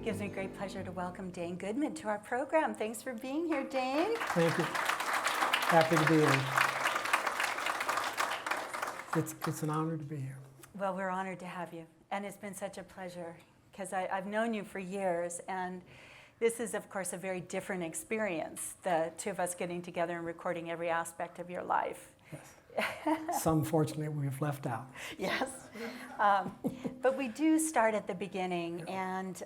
Gives me great pleasure to welcome Dane Goodman to our program. Thanks for being here, Dane. Thank you. Happy to be here. It's an honor to be here. Well, we're honored to have you, and it's been such a pleasure because I've known you for years, and this is, of course, a very different experience, the two of us getting together and recording every aspect of your life. Yes. Some, fortunately, we've left out. Yes. But we do start at the beginning, and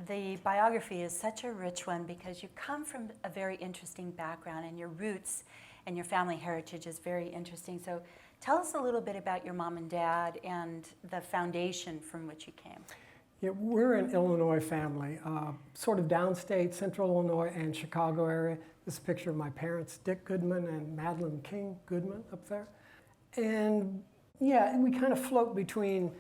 the biography is such a rich one because you come from a very interesting background, and your roots and your family heritage is very interesting. So tell us a little bit about your mom and dad and the foundation from which you came. Yeah, we're an Illinois family, sort of downstate, central Illinois and Chicago area. This is a picture of my parents, Dick Goodman and Madeline King Goodman up there. And yeah, we kind of float between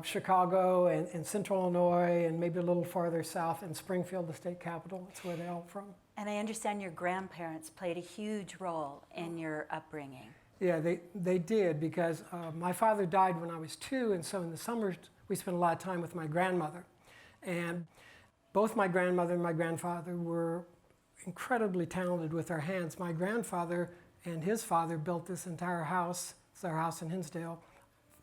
Chicago and central Illinois and maybe a little farther south in Springfield, the state capital. That's where they're all from. And I understand your grandparents played a huge role in your upbringing. Yeah, they did because my father died when I was 2, and so in the summers we spent a lot of time with my grandmother. And both my grandmother and my grandfather were incredibly talented with their hands. My grandfather and his father built this entire house, it's our house in Hinsdale,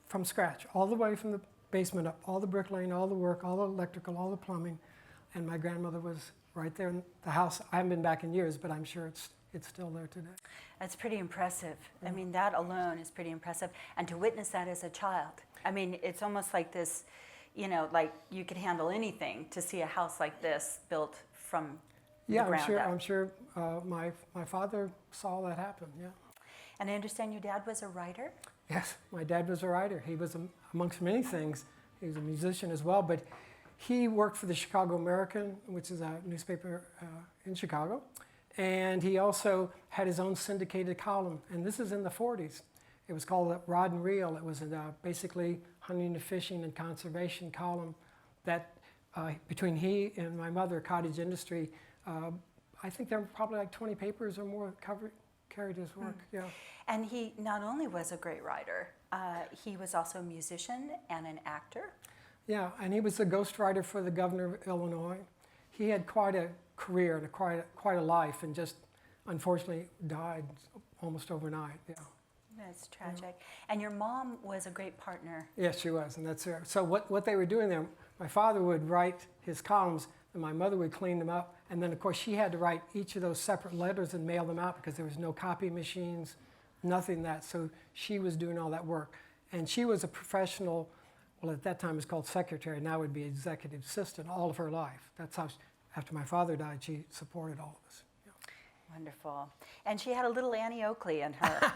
from scratch, all the way from the basement up, all the bricklaying, all the work, all the electrical, all the plumbing. And my grandmother was right there in the house. I haven't been back in years, but I'm sure it's still there today. That's pretty impressive. Yeah. I mean, that alone is pretty impressive. And to witness that as a child, I mean, it's almost like this, you know, like you could handle anything to see a house like this built from the ground up. I'm sure my father saw that happen, yeah. And I understand your dad was a writer? Yes, my dad was a writer. He was, amongst many things, he was a musician as well, but he worked for the Chicago American, which is a newspaper in Chicago. And he also had his own syndicated column, and this is in the 40s. It was called Rod and Reel. It was basically hunting and fishing and conservation column that between he and my mother, Cottage Industry, I think there were probably like 20 papers or more carried his work, yeah. And he not only was a great writer, he was also a musician and an actor. Yeah, and he was the ghostwriter for the governor of Illinois. He had quite a career and quite a life, and just unfortunately died almost overnight. Yeah. That's tragic. Yeah. And your mom was a great partner. Yes, she was, and that's her. So what they were doing there, my father would write his columns, and my mother would clean them up, and then of course she had to write each of those separate letters and mail them out because there was no copy machines, nothing that. So she was doing all that work, and she was a professional. Well, at that time it was called secretary. Now it would be executive assistant all of her life. That's how. After my father died, she supported all of us. Yeah. Wonderful. And she had a little Annie Oakley in her.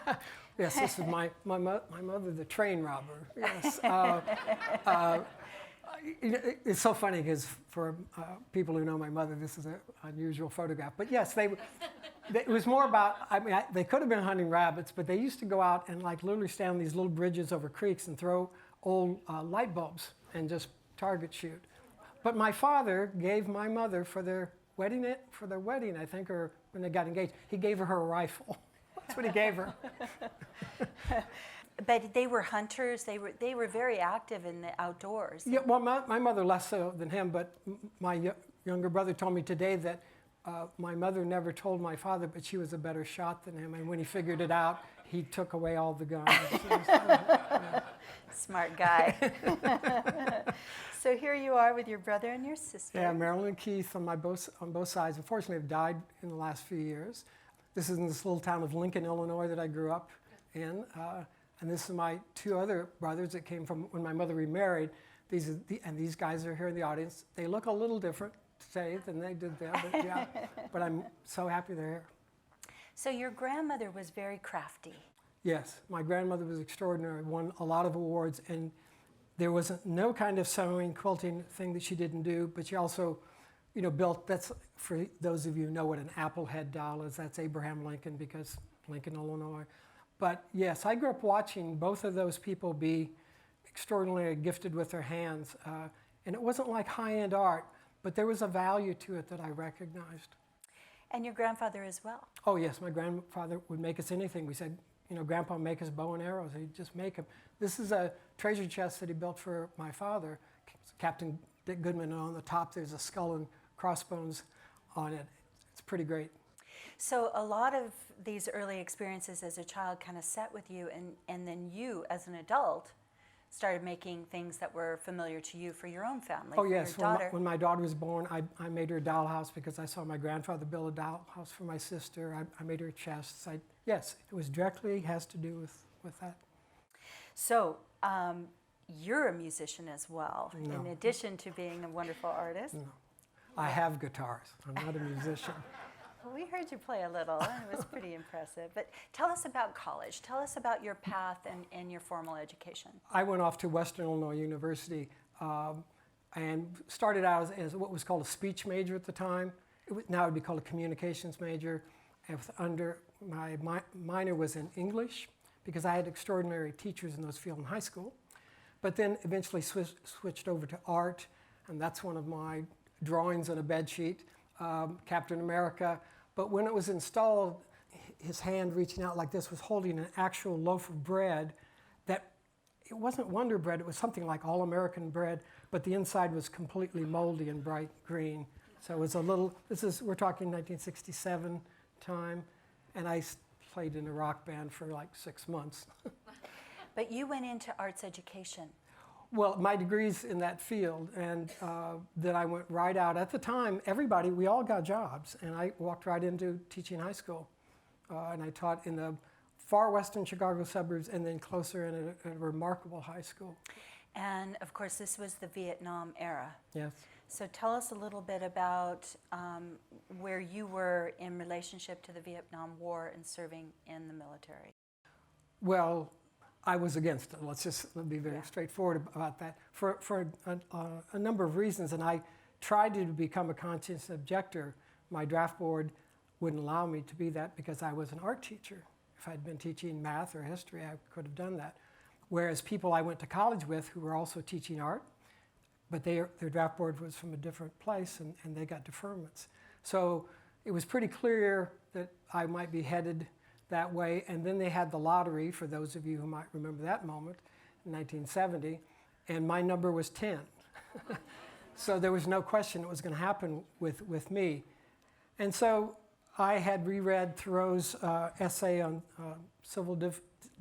Yes, this is my mother, the train robber. Yes. It's so funny because for people who know my mother, this is an unusual photograph. But yes, it was more about, I mean, they could have been hunting rabbits, but they used to go out and like literally stand on these little bridges over creeks and throw old light bulbs and just target shoot. But my father gave my mother for their wedding, I think, or when they got engaged, he gave her a rifle. That's what he gave her. But they were hunters. They were very active in the outdoors. Yeah, well, my mother less so than him, but my younger brother told me today that my mother never told my father, but she was a better shot than him. And when he figured it out, he took away all the guns. Smart guy. So here you are with your brother and your sister. Yeah, Marilyn and Keith on both sides. Unfortunately, have died in the last few years. This is in this little town of Lincoln, Illinois, that I grew up in. And this is my 2 other brothers that came from when my mother remarried. These guys are here in the audience. They look a little different today than they did then, but yeah. But I'm so happy they're here. So your grandmother was very crafty. Yes, my grandmother was extraordinary, won a lot of awards, and there was no kind of sewing, quilting thing that she didn't do, but she also, you know, built, that's, for those of you who know what an apple head doll is, that's Abraham Lincoln, because Lincoln, Illinois. But yes, I grew up watching both of those people be extraordinarily gifted with their hands, and it wasn't like high-end art, but there was a value to it that I recognized. And your grandfather as well? Oh yes, my grandfather would make us anything. We said, you know, Grandpa make us bow and arrows. He'd just make them. This is a treasure chest that he built for my father, Captain Dane Goodman, and on the top there's a skull and crossbones on it. It's pretty great. So a lot of these early experiences as a child kind of set with you, and then you, as an adult, started making things that were familiar to you for your own family. Oh for yes, your daughter. when my daughter was born, I made her a dollhouse because I saw my grandfather build a dollhouse for my sister. I made her chests. Yes, it was directly has to do with that. So you're a musician as well, No. in addition to being a wonderful artist. No. I have guitars. I'm not a musician. Well, we heard you play a little, and it was pretty impressive. But tell us about college. Tell us about your path and your formal education. I went off to Western Illinois University and started out as what was called a speech major at the time. Now it would be called a communications major. My minor was in English because I had extraordinary teachers in those fields in high school. But then eventually switched over to art, and that's one of my drawings on a bed sheet, Captain America. But when it was installed, his hand reaching out like this was holding an actual loaf of bread that, it wasn't Wonder Bread, it was something like All-American bread, but the inside was completely moldy and bright green. So it was a little, we're talking 1967 time, and I played in a rock band for like 6 months. But you went into arts education. Well, my degree's in that field, and then I went right out. At the time, we all got jobs, and I walked right into teaching high school. And I taught in the far western Chicago suburbs and then closer in a remarkable high school. And of course, this was the Vietnam era. Yes. So tell us a little bit about where you were in relationship to the Vietnam War and serving in the military. Well, I was against it. Let's be very straightforward about that for a number of reasons. And I tried to become a conscientious objector. My draft board wouldn't allow me to be that because I was an art teacher. If I'd been teaching math or history, I could have done that. Whereas people I went to college with who were also teaching art, but their draft board was from a different place, and they got deferments. So it was pretty clear that I might be headed that way. And then they had the lottery, for those of you who might remember that moment, in 1970, and my number was 10. So there was no question it was going to happen with me. And so I had reread Thoreau's essay on civil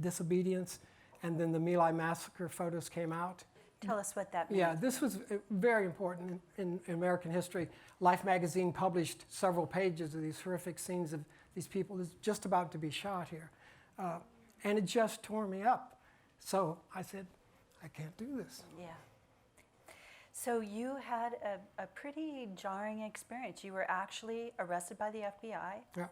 disobedience, and then the My Lai massacre photos came out. Tell us what that means. Yeah, this was very important in American history. Life magazine published several pages of these horrific scenes of these people just about to be shot here. And it just tore me up. So I said, I can't do this. Yeah. So you had a pretty jarring experience. You were actually arrested by the FBI. Yeah.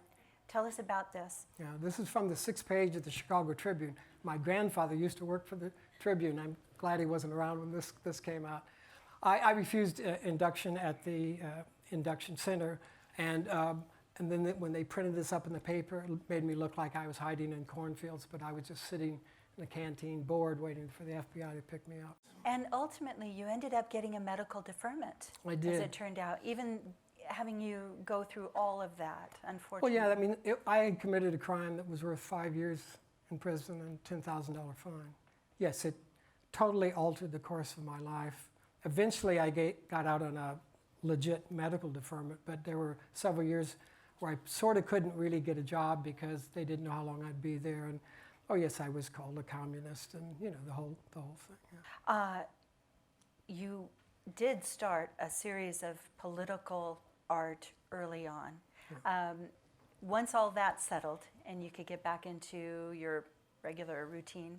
Tell us about this. Yeah, this is from the 6th page of the Chicago Tribune. My grandfather used to work for the Tribune. I'm glad he wasn't around when this came out. I refused induction at the induction center, and then when they printed this up in the paper, it made me look like I was hiding in cornfields, but I was just sitting in a canteen bored waiting for the FBI to pick me up. And ultimately, you ended up getting a medical deferment. I did. As it turned out, even having you go through all of that, unfortunately. Well, yeah, I mean, I had committed a crime that was worth 5 years in prison and $10,000 fine. Yes, it totally altered the course of my life. Eventually, I got out on a legit medical deferment, but there were several years where I sort of couldn't really get a job because they didn't know how long I'd be there. And oh yes, I was called a communist, and you know the whole thing. Yeah. You did start a series of political art early on. Yeah. Once all that settled and you could get back into your regular routine,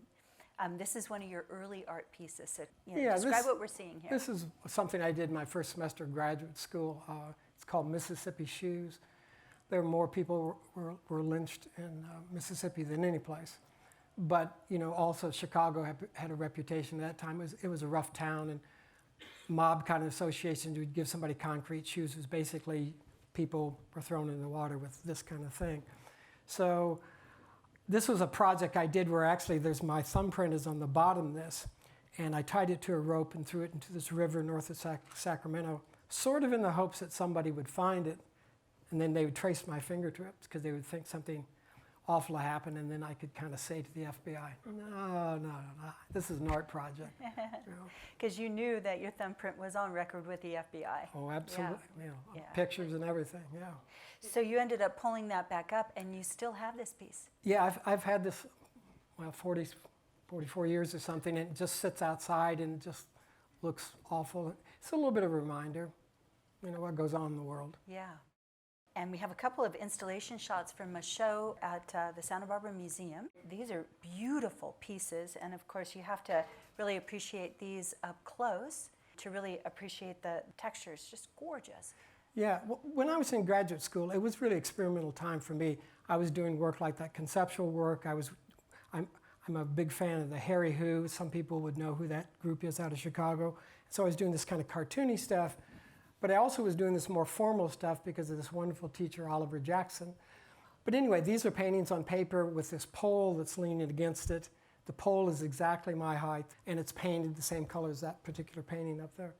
this is one of your early art pieces. So, describe what we're seeing here. This is something I did in my first semester of graduate school. It's called Mississippi Shoes. There were more people were lynched in Mississippi than any place. But also Chicago had a reputation at that time. It was a rough town, and mob kind of associations would give somebody concrete shoes. It was basically people were thrown in the water with this kind of thing. So this was a project I did where actually my thumbprint is on the bottom of this, and I tied it to a rope and threw it into this river north of Sacramento, sort of in the hopes that somebody would find it, and then they would trace my fingertips because they would think something awful to happen, and then I could kind of say to the FBI, no, this is an art project. Because you knew that your thumbprint was on record with the FBI. Oh, absolutely. Yeah. Pictures and everything, yeah. So you ended up pulling that back up, and you still have this piece. Yeah, I've had this, 44 years or something, and it just sits outside and just looks awful. It's a little bit of a reminder, what goes on in the world. Yeah. And we have a couple of installation shots from a show at the Santa Barbara Museum. These are beautiful pieces, and of course you have to really appreciate these up close to really appreciate the textures. Just gorgeous. Yeah, when I was in graduate school, it was really experimental time for me. I was doing work like that, conceptual work. I'm a big fan of the Harry Who. Some people would know who that group is out of Chicago. So I was doing this kind of cartoony stuff. But I also was doing this more formal stuff because of this wonderful teacher, Oliver Jackson. But anyway, these are paintings on paper with this pole that's leaning against it. The pole is exactly my height, and it's painted the same color as that particular painting up there.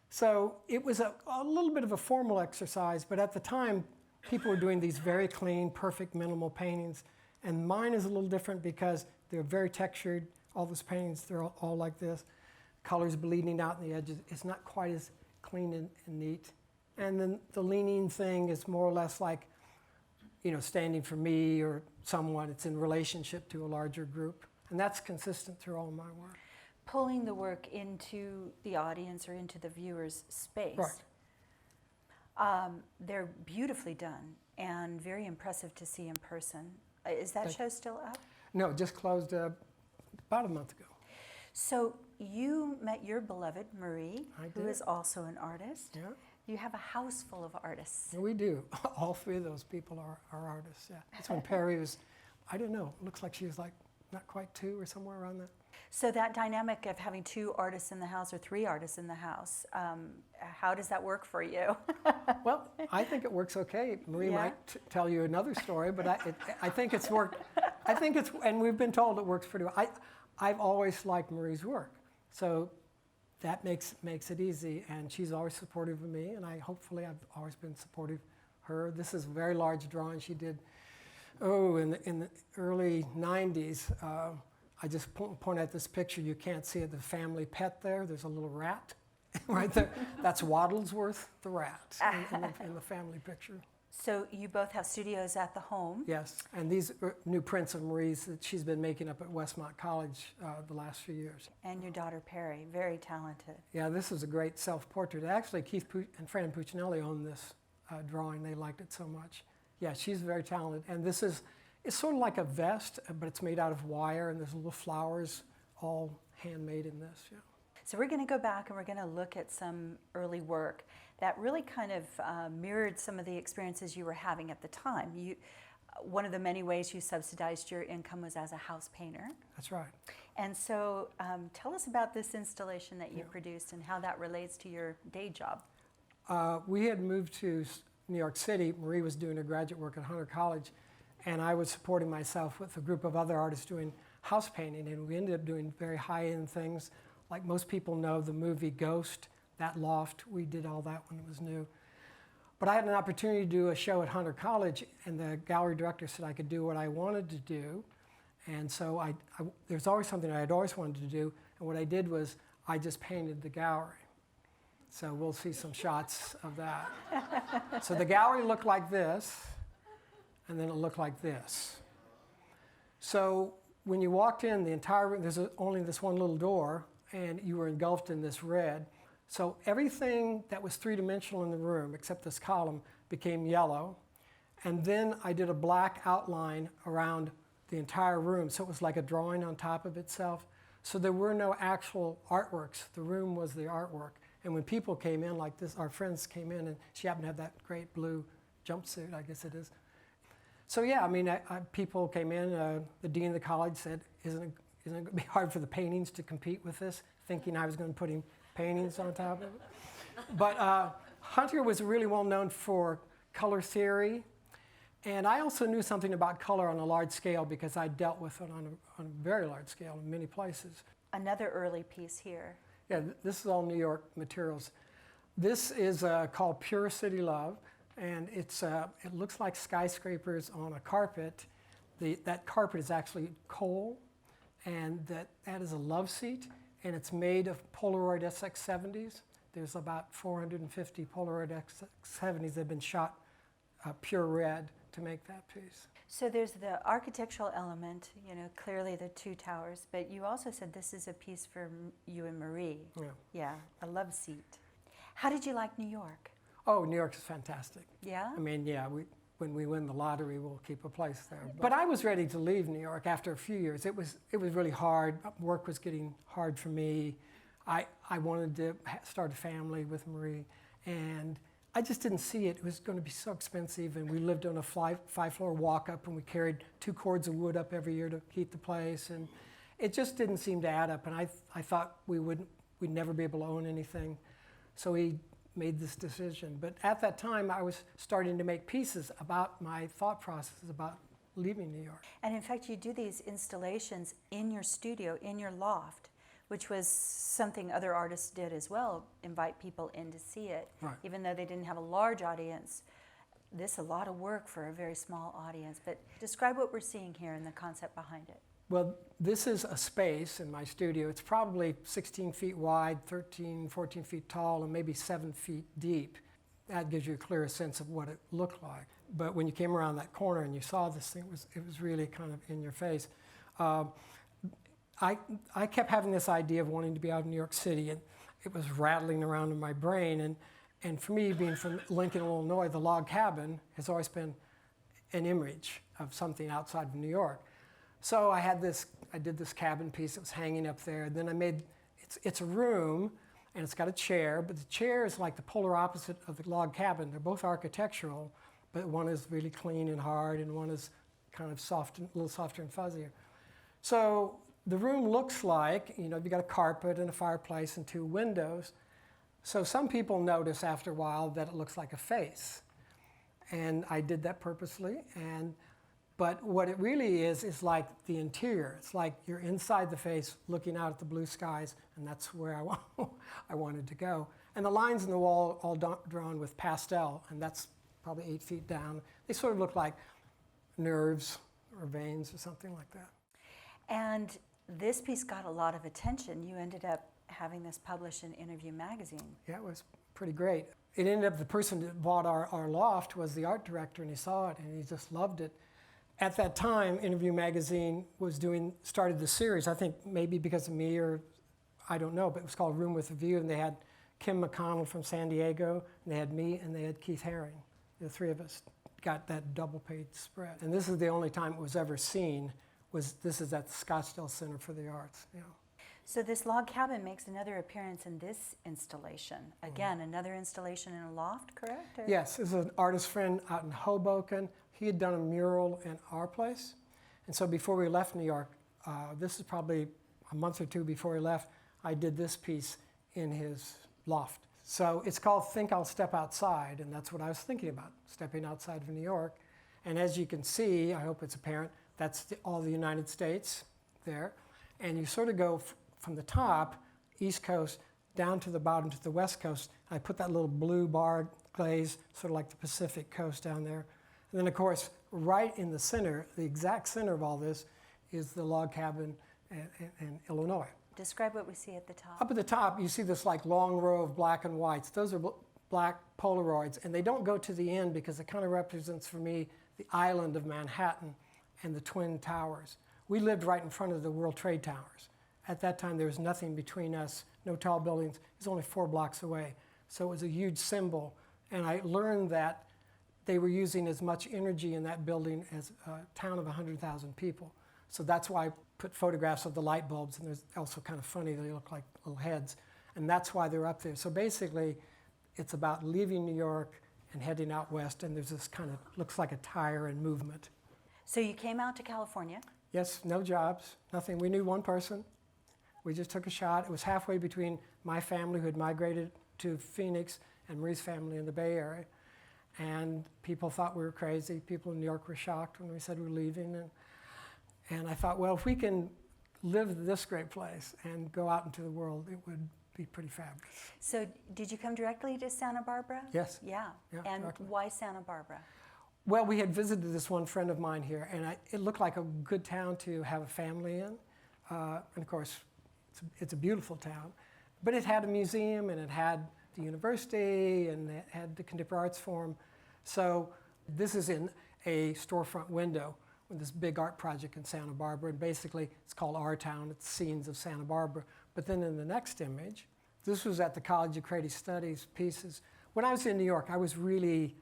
So it was a little bit of a formal exercise, but at the time, people were doing these very clean, perfect, minimal paintings. And mine is a little different because they're very textured. All those paintings, they're all like this. Colors bleeding out in the edges. It's not quite as clean and neat. And then the leaning thing is more or less like, standing for me or someone. It's in relationship to a larger group. And that's consistent through all my work. Pulling the work into the audience or into the viewer's space. Right. They're beautifully done and very impressive to see in person. Is that show still up? No, just closed about a month ago. So you met your beloved Marie, who is also an artist. Yeah. You have a house full of artists. Yeah, we do. All three of those people are artists, yeah. That's when Perry was, I don't know, looks like she was like not quite 2 or somewhere around that. So that dynamic of having 2 artists in the house or 3 artists in the house, how does that work for you? Well, I think it works okay. Marie might tell you another story, but I think it's worked. And we've been told it works pretty well. I've always liked Marie's work, so that makes it easy. And she's always supportive of me, and hopefully I've always been supportive of her. This is a very large drawing she did. In the early '90s. I just point at this picture. You can't see it. The family pet there. There's a little rat right there. That's Waddlesworth the rat in the family picture. So you both have studios at the home. Yes, and these are new prints of Marie's that she's been making up at Westmont College the last few years. And your daughter Perry, very talented. Yeah, this is a great self-portrait. Actually, Keith and Fran Puccinelli owned this drawing. They liked it so much. Yeah, she's very talented. And this is, it's sort of like a vest, but it's made out of wire, and there's little flowers all handmade in this. Yeah. So we're going to go back and we're going to look at some early work that really kind of mirrored some of the experiences you were having at the time. One of the many ways you subsidized your income was as a house painter. That's right. And so tell us about this installation that you produced and how that relates to your day job. We had moved to New York City. Marie was doing her graduate work at Hunter College, and I was supporting myself with a group of other artists doing house painting, and we ended up doing very high-end things. Like most people know, the movie Ghost, that loft, we did all that when it was new. But I had an opportunity to do a show at Hunter College, and the gallery director said I could do what I wanted to do. And so there's always something I had always wanted to do, and what I did was I just painted the gallery. So we'll see some shots of that. So the gallery looked like this, and then it looked like this. So when you walked in, the entire room, there's only this one little door, and you were engulfed in this red. So everything that was three-dimensional in the room, except this column, became yellow. And then I did a black outline around the entire room, so it was like a drawing on top of itself. So there were no actual artworks. The room was the artwork. And when people came in like this, our friends came in, and she happened to have that great blue jumpsuit, I guess it is. So yeah, I mean, people came in, the dean of the college said, isn't it going to be hard for the paintings to compete with this? Thinking I was going to put paintings on top of it. But Hunter was really well known for color theory. And I also knew something about color on a large scale because I dealt with it on a very large scale in many places. Another early piece here. Yeah, this is all New York materials. This is called Pure City Love, and it looks like skyscrapers on a carpet, That carpet is actually coal, and that is a love seat, and it's made of Polaroid SX70s. There's about 450 Polaroid SX70s that have been shot pure red to make that piece. So there's the architectural element, clearly the two towers, but you also said this is a piece for you and Marie. Yeah. Yeah, a love seat. How did you like New York? Oh, New York is fantastic. Yeah? I mean, yeah, when we win the lottery, we'll keep a place there. But I was ready to leave New York after a few years. It was really hard. Work was getting hard for me. I wanted to start a family with Marie, and I just didn't see it. It was going to be so expensive, and we lived on a five-floor walk-up, and we carried 2 cords of wood up every year to heat the place, and it just didn't seem to add up. And I thought we'd never be able to own anything, so we made this decision. But at that time, I was starting to make pieces about my thought process about leaving New York. And in fact, you do these installations in your studio, in your loft, which was something other artists did as well, invite people in to see it, right. Even though they didn't have a large audience. This is a lot of work for a very small audience, but describe what we're seeing here and the concept behind it. Well, this is a space in my studio. It's probably 16 feet wide, 13, 14 feet tall, and maybe 7 feet deep. That gives you a clearer sense of what it looked like. But when you came around that corner and you saw this thing, it was really kind of in your face. I kept having this idea of wanting to be out in New York City, and it was rattling around in my brain. And for me, being from Lincoln, Illinois, the log cabin has always been an image of something outside of New York. So I did this cabin piece that was hanging up there. Then it's a room, and it's got a chair, but the chair is like the polar opposite of the log cabin. They're both architectural, but one is really clean and hard, and one is kind of soft, a little softer and fuzzier. So the room looks like, you've got a carpet and a fireplace and 2 windows. So some people notice after a while that it looks like a face. And I did that purposely. But what it really is like the interior. It's like you're inside the face looking out at the blue skies, and that's where I wanted to go. And the lines in the wall all drawn with pastel, and that's probably 8 feet down. They sort of look like nerves or veins or something like that. And this piece got a lot of attention. You ended up having this published in Interview magazine. Yeah, it was pretty great. It ended up the person that bought our loft was the art director, and he saw it, and he just loved it. At that time, Interview magazine started the series, I think maybe because of me or I don't know, but it was called Room with a View, and they had Kim McConnell from San Diego, and they had me, and they had Keith Haring. The 3 of us got that double-page spread. And this is the only time it was ever seen. This is at the Scottsdale Center for the Arts. So this log cabin makes another appearance in this installation. Again, another installation in a loft, correct? Or? Yes, this is an artist friend out in Hoboken. He had done a mural in our place. And so before we left New York, this is probably a month or 2 before he left, I did this piece in his loft. So it's called Think I'll Step Outside, and that's what I was thinking about, stepping outside of New York. And as you can see, I hope it's apparent, that's all the United States there. And you sort of go from the top, East Coast, down to the bottom to the West Coast. I put that little blue bar glaze, sort of like the Pacific Coast down there. And then, of course, right in the center, the exact center of all this, is the log cabin in Illinois. Describe what we see at the top. Up at the top, you see this like long row of black and whites. Those are black Polaroids, and they don't go to the end because it kind of represents for me the island of Manhattan and the Twin Towers. We lived right in front of the World Trade Towers. At that time, there was nothing between us, no tall buildings. It was only 4 blocks away. So it was a huge symbol. And I learned that they were using as much energy in that building as a town of 100,000 people. So that's why I put photographs of the light bulbs, and they're also kind of funny. They look like little heads. And that's why they're up there. So basically, it's about leaving New York and heading out west, and there's this kind of, looks like a tire and movement. So you came out to California. Yes, no jobs, nothing. We knew one person. We just took a shot. It was halfway between my family, who had migrated to Phoenix, and Marie's family in the Bay Area. And people thought we were crazy. People in New York were shocked when we said we were leaving. And I thought, well, if we can live this great place and go out into the world, it would be pretty fabulous. So did you come directly to Santa Barbara? Yes. Yeah. Yeah, And directly. why Santa Barbara? Well, we had visited this one friend of mine here, and it looked like a good town to have a family in. And of course, it's a beautiful town. But it had a museum, and it had the university, and it had the Contemporary Arts Forum. So this is in a storefront window with this big art project in Santa Barbara. And basically, it's called Our Town. It's scenes of Santa Barbara. But then in the next image, this was at the College of Creative Studies pieces. When I was in New York, I really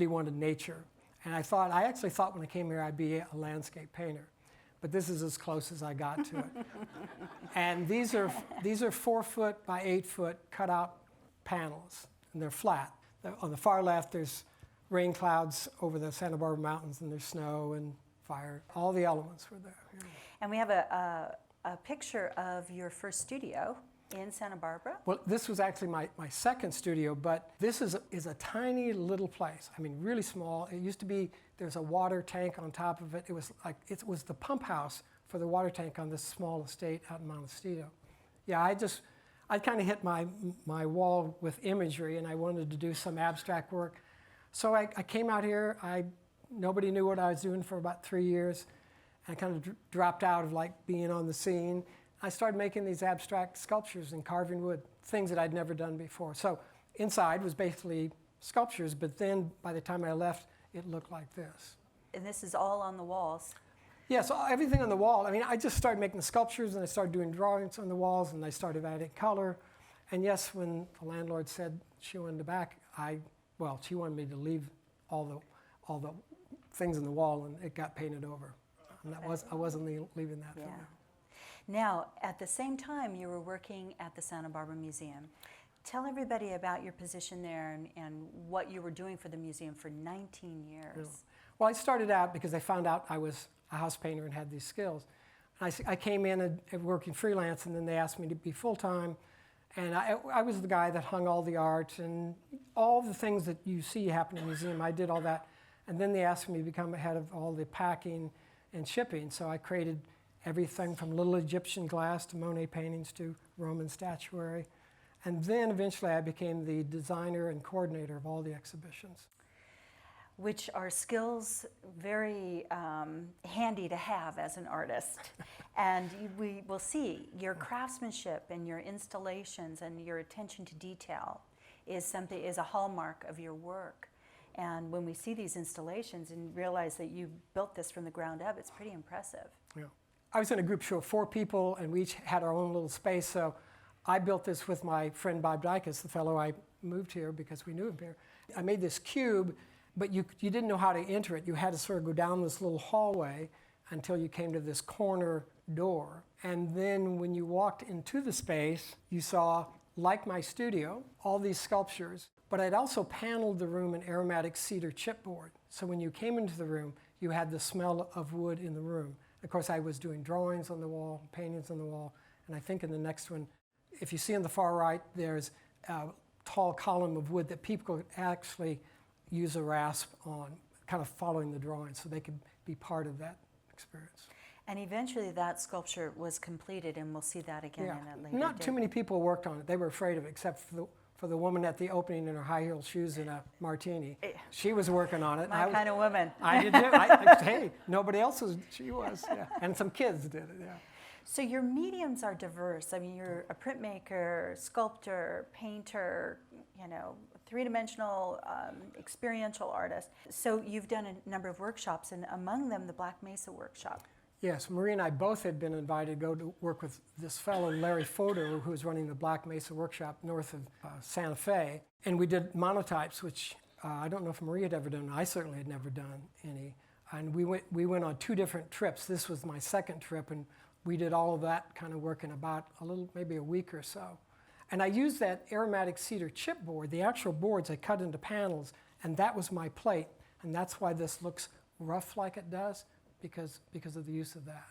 wanted nature. And I actually thought when I came here I'd be a landscape painter. But this is as close as I got to it. And these are 4 foot by 8 foot cutout panels, and they're flat. On the far left, there's rain clouds over the Santa Barbara mountains, and there's snow and fire. All the elements were there. Yeah. And we have a picture of your first studio in Santa Barbara. Well, this was actually my second studio, but this is a tiny little place. I mean, really small. It used to be, there's a water tank on top of it. It was the pump house for the water tank on this small estate out in Montecito. Yeah, I kind of hit my wall with imagery, and I wanted to do some abstract work. So I came out here. Nobody knew what I was doing for about 3 years. I kind of dropped out of like being on the scene. I started making these abstract sculptures and carving wood, things that I'd never done before. So inside was basically sculptures, but then by the time I left, it looked like this. And this is all on the walls. Yeah, so everything on the wall. I mean, I just started making the sculptures, and I started doing drawings on the walls, and I started adding color. And yes, when the landlord said she wanted it back, she wanted me to leave all the things in the wall, and it got painted over. And I wasn't leaving that for them. Now, at the same time, you were working at the Santa Barbara Museum. Tell everybody about your position there and what you were doing for the museum for 19 years. Yeah. Well, I started out because they found out I was a house painter and had these skills. And I came in and working freelance, and then they asked me to be full-time. And I was the guy that hung all the art and all the things that you see happen in the museum. I did all that. And then they asked me to become head of all the packing and shipping. So I created everything from little Egyptian glass to Monet paintings to Roman statuary. And then eventually I became the designer and coordinator of all the exhibitions. Which are skills very handy to have as an artist. And we will see your craftsmanship and your installations and your attention to detail is a hallmark of your work. And when we see these installations and realize that you built this from the ground up, it's pretty impressive. Yeah. I was in a group show of 4 people, and we each had our own little space. So I built this with my friend Bob Dykes, the fellow I moved here because we knew him here. I made this cube, but you didn't know how to enter it. You had to sort of go down this little hallway until you came to this corner door. And then when you walked into the space, you saw, like my studio, all these sculptures. But I'd also paneled the room in aromatic cedar chipboard. So when you came into the room, you had the smell of wood in the room. Of course, I was doing drawings on the wall, paintings on the wall, and I think in the next one, if you see on the far right, there's a tall column of wood that people could actually use a rasp on, kind of following the drawing, so they could be part of that experience. And eventually that sculpture was completed, and we'll see that again in a later Not date. too many people worked on it. They were afraid of it, except for the woman at the opening in her high-heeled shoes and a martini. She was working on it. My kind of woman. I did too. Hey, nobody else was. She was, yeah. And some kids did it, yeah. So your mediums are diverse. I mean, you're a printmaker, sculptor, painter, three-dimensional, experiential artist. So you've done a number of workshops, and among them, the Black Mesa workshop. Yes, Marie and I both had been invited to go to work with this fellow, Larry Fodor, who was running the Black Mesa workshop north of Santa Fe. And we did monotypes, which I don't know if Marie had ever done. I certainly had never done any. And we went on 2 different trips. This was my second trip, and we did all of that kind of work in about maybe a week or so. And I used that aromatic cedar chipboard, the actual boards I cut into panels, and that was my plate. And that's why this looks rough like it does, because of the use of that.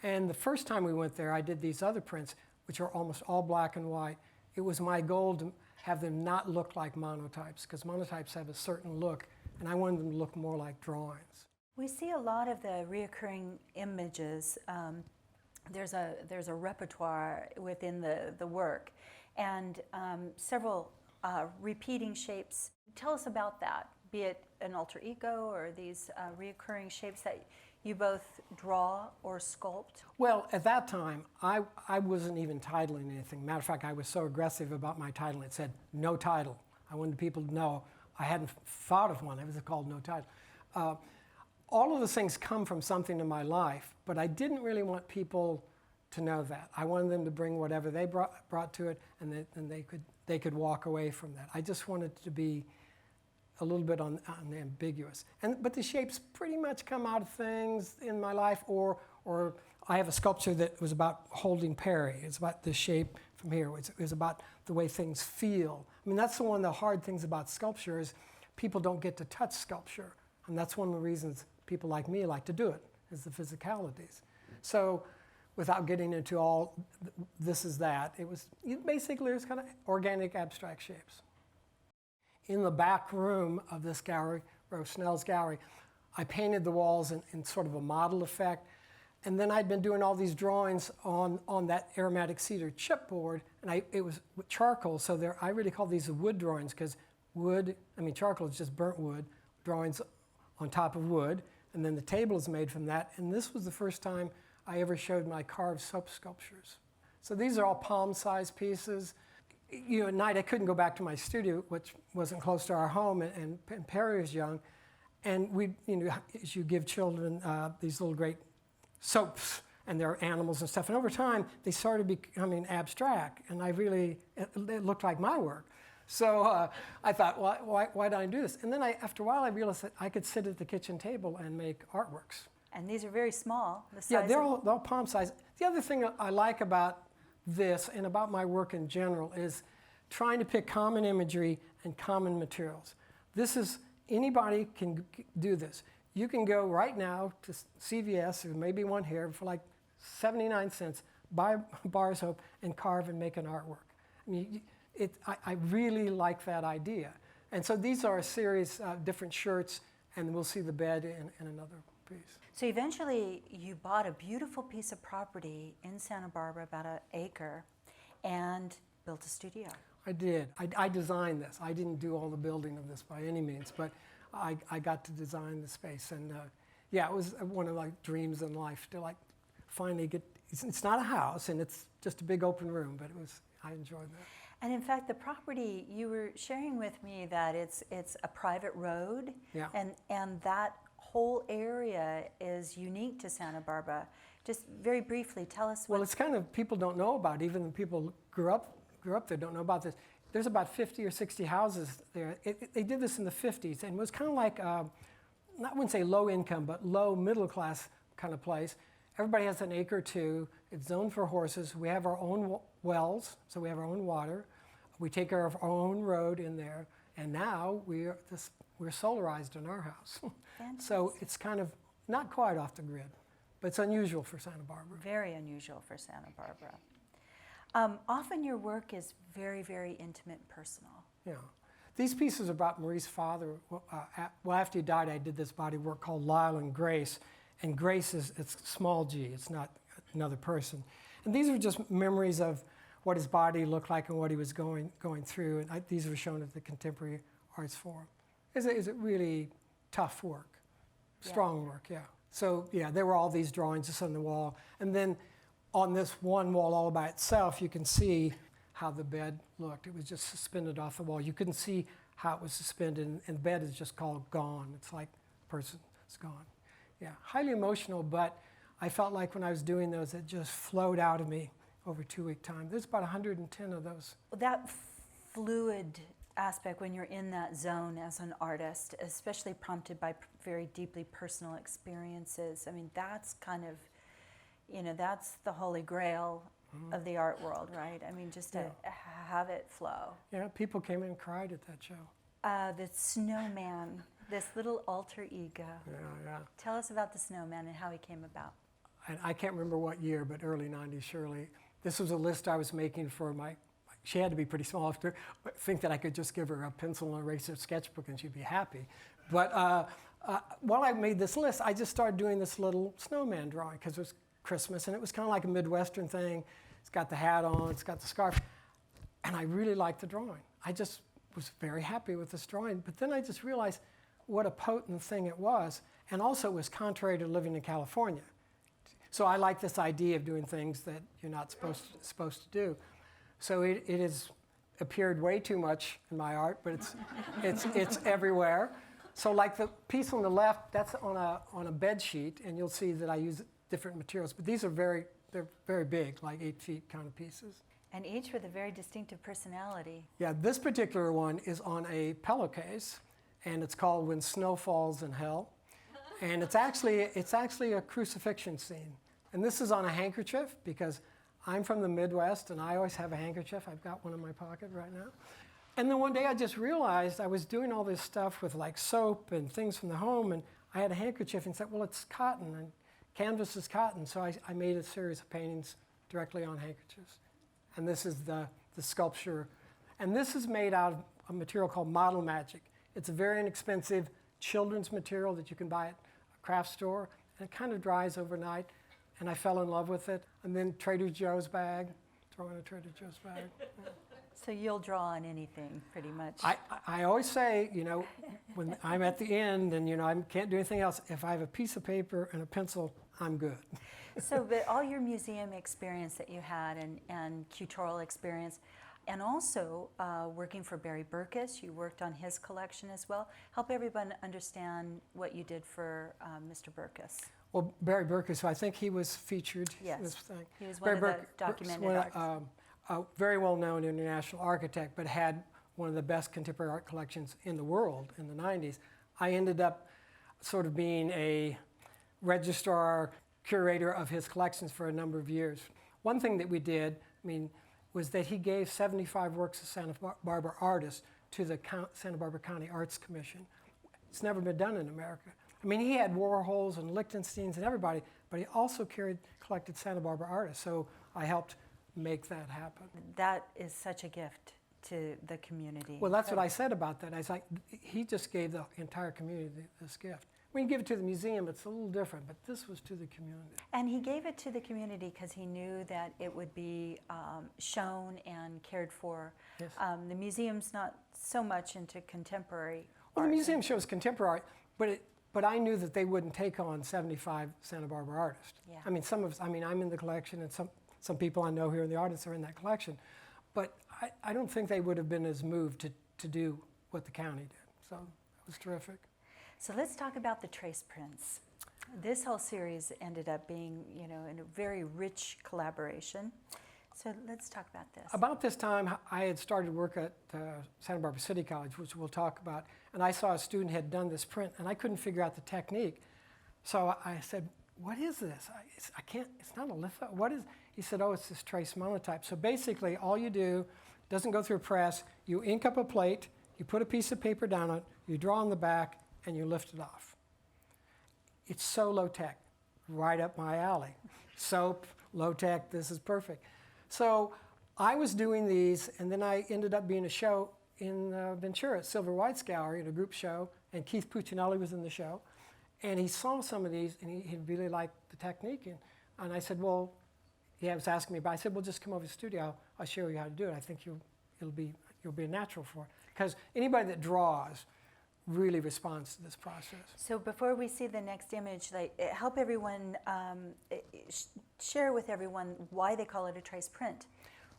And the first time we went there, I did these other prints, which are almost all black and white. It was my goal to have them not look like monotypes, because monotypes have a certain look, and I wanted them to look more like drawings. We see a lot of the reoccurring images. There's a repertoire within the work, and several repeating shapes. Tell us about that. be it an alter ego or these reoccurring shapes that you both draw or sculpt? Well, at that time, I wasn't even titling anything. Matter of fact, I was so aggressive about my title. It said, no title. I wanted people to know I hadn't thought of one. It was called no title. All of those things come from something in my life, but I didn't really want people to know that. I wanted them to bring whatever they brought to it, and they could walk away from that. I just wanted it to be a little bit unambiguous. But the shapes pretty much come out of things in my life, or I have a sculpture that was about holding Perry. It's about the shape from here. It was about the way things feel. I mean, that's one of the hard things about sculpture is people don't get to touch sculpture. And that's one of the reasons people like me like to do it, is the physicalities. So without getting into all this is that, basically it was kind of organic abstract shapes. In the back room of this gallery, Rose Snell's gallery, I painted the walls in sort of a model effect. And then I'd been doing all these drawings on that aromatic cedar chipboard, and it was with charcoal, so I really call these the wood drawings, because charcoal is just burnt wood, drawings on top of wood, and then the table is made from that. And this was the first time I ever showed my carved soap sculptures. So these are all palm-sized pieces. At night I couldn't go back to my studio, which wasn't close to our home, and Perry was young. And as you give children these little great soaps, and they're animals and stuff. And over time, they started becoming abstract, and it looked like my work. So I thought, why don't I do this? And then after a while, I realized that I could sit at the kitchen table and make artworks. And these are very small. They're all palm size. The other thing I like about this and about my work in general is trying to pick common imagery and common materials. Anybody can do this. You can go right now to CVS, or maybe one here, for like 79 cents, buy a bar of soap and carve and make an artwork. I really like that idea. And so these are a series of different shirts, and we'll see the bed in another piece. So eventually you bought a beautiful piece of property in Santa Barbara, about an acre, and built a studio. I did. I designed this. I didn't do all the building of this by any means, but I got to design the space. And it was one of my dreams in life to finally get, it's not a house and it's just a big open room, but I enjoyed that. And in fact, the property, you were sharing with me that it's a private road, and that whole area is unique to Santa Barbara. Just very briefly, tell us Well, it's kind of, people don't know about, even the people who grew up there don't know about this. There's about 50 or 60 houses there. They did this in the 50s, and it was kind of like, I wouldn't say low income, but low middle class kind of place. Everybody has an acre or two. It's zoned for horses. We have our own wells, so we have our own water. We take care of our own road in there, and now we're solarized in our house. So it's kind of not quite off the grid, but it's unusual for Santa Barbara. Very unusual for Santa Barbara. Often your work is very, very intimate and personal. Yeah. These pieces are about Marie's father. After he died, I did this body work called Lyle and Grace. And Grace it's small g, it's not another person. And these are just memories of what his body looked like and what he was going through. And these were shown at the Contemporary Arts Forum. It's a really tough work, strong work, yeah. So there were all these drawings just on the wall. And then on this one wall all by itself, you can see how the bed looked. It was just suspended off the wall. You couldn't see how it was suspended, and the bed is just called gone. It's like the person is gone. Yeah, highly emotional, but I felt like when I was doing those, it just flowed out of me over a 2-week time. There's about 110 of those. That fluid aspect when you're in that zone as an artist, especially prompted by very deeply personal experiences, I mean, that's kind of, that's the holy grail of the art world, right? I mean, just to have it flow. Yeah, people came in and cried at that show. The snowman, this little alter ego. Yeah. Tell us about the snowman and how he came about. I can't remember what year, but early 90s, surely. This was a list I was making for she had to be pretty small to think that I could just give her a pencil and eraser sketchbook and she'd be happy. But while I made this list, I just started doing this little snowman drawing because it was Christmas and it was kind of like a Midwestern thing. It's got the hat on, it's got the scarf. And I really liked the drawing. I just was very happy with this drawing. But then I just realized what a potent thing it was. And also it was contrary to living in California. So I like this idea of doing things that you're not supposed to do. So it has appeared way too much in my art, but it's everywhere. So like the piece on the left, that's on a bed sheet, and you'll see that I use different materials. But these are they're very big, like 8 feet kind of pieces. And each with a very distinctive personality. Yeah, this particular one is on a pillowcase, and it's called When Snow Falls in Hell. And it's actually a crucifixion scene. And this is on a handkerchief because I'm from the Midwest and I always have a handkerchief. I've got one in my pocket right now. And then one day I just realized I was doing all this stuff with like soap and things from the home, and I had a handkerchief and said, well, it's cotton and canvas is cotton. So I made a series of paintings directly on handkerchiefs. And this is the sculpture. And this is made out of a material called Model Magic. It's a very inexpensive children's material that you can buy at a craft store, and it kind of dries overnight. And I fell in love with it. And then Trader Joe's bag, throw in a Trader Joe's bag. Yeah. So you'll draw on anything, pretty much. I always say, when I'm at the end and, I can't do anything else, if I have a piece of paper and a pencil, I'm good. So, but all your museum experience that you had and curatorial experience, and also working for Barry Burkus, you worked on his collection as well. Help everyone understand what you did for Mr. Burkus. Well, Barry Burkus, I think he was featured in this thing. He was one of the documented artists. A very well-known international architect, but had one of the best contemporary art collections in the world in the 90s. I ended up sort of being a registrar, curator of his collections for a number of years. One thing that we did, was that he gave 75 works of Santa Barbara artists to the Santa Barbara County Arts Commission. It's never been done in America. He had Warhols and Lichtensteins and everybody, but he also collected Santa Barbara artists. So I helped make that happen. That is such a gift to the community. Well, that's what I said about that. I was like, he just gave the entire community this gift. When you give it to the museum, it's a little different, but this was to the community. And he gave it to the community because he knew that it would be shown and cared for. Yes. The museum's not so much into contemporary Well, art. the museum shows contemporary art, but I knew that they wouldn't take on 75 Santa Barbara artists. Yeah. I'm in the collection, and some people I know here in the audience are in that collection, but I don't think they would have been as moved to do what the county did. So it was terrific. So let's talk about the trace prints. This whole series ended up being, in a very rich collaboration. So let's talk about this. About this time, I had started work at Santa Barbara City College, which we'll talk about, and I saw a student had done this print, and I couldn't figure out the technique. So I said, what is this? It's not a litho. What is? He said, oh, it's this trace monotype. So basically, all you do, doesn't go through a press, you ink up a plate, you put a piece of paper down it, you draw on the back, and you lift it off. It's so low tech, right up my alley. Soap, low tech, this is perfect. So I was doing these, and then I ended up being a show in Ventura at Silver White's Gallery at a group show, and Keith Puccinelli was in the show. And he saw some of these, and he really liked the technique. And I said, well, he was asking me, but I said, well, just come over to the studio. I'll show you how to do it. I think you'll be a natural for it. Because anybody that draws really responds to this process. So before we see the next image, help everyone, share with everyone why they call it a trace print.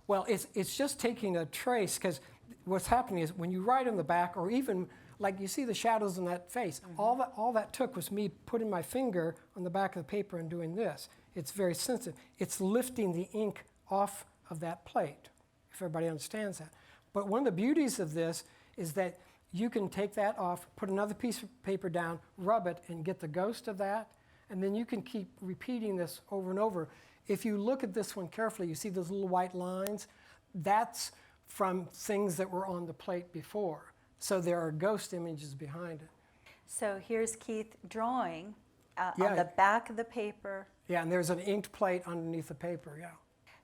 Well, it's just taking a trace, because what's happening is when you write on the back, or even like you see the shadows in that face, all that took was me putting my finger on the back of the paper and doing this. It's very sensitive. It's lifting the ink off of that plate, if everybody understands that. But one of the beauties of this is that you can take that off, put another piece of paper down, rub it, and get the ghost of that, and then you can keep repeating this over and over. If you look at this one carefully, you see those little white lines? That's from things that were on the plate before. So there are ghost images behind it. So here's Keith drawing on the back of the paper. Yeah, and there's an inked plate underneath the paper, yeah.